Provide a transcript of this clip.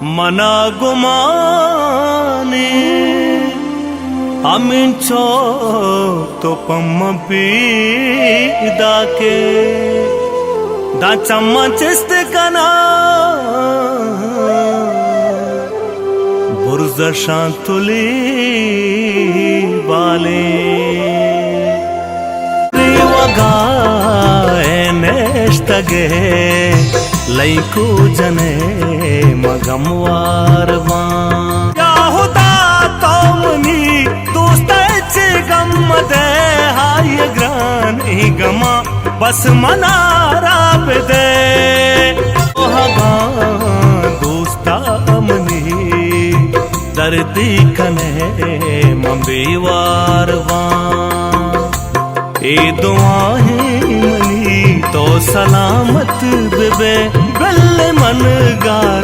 मना गुमानी अमिंचो तो पम्म पीदा के दा चम्मच इस्तेकना बुर्ज शांतुली वाले नेष्टगे लैकू जने मगमवारवा याहुदा तोमनी दोस्ताचे गम्मदे हाय ग्रानी गमा बस मनारा दे ओहगा दोस्ता मनी दर्दी कने मंबीवारवा ए दुआएं मनी तो सलामत बेबे गले मन गा।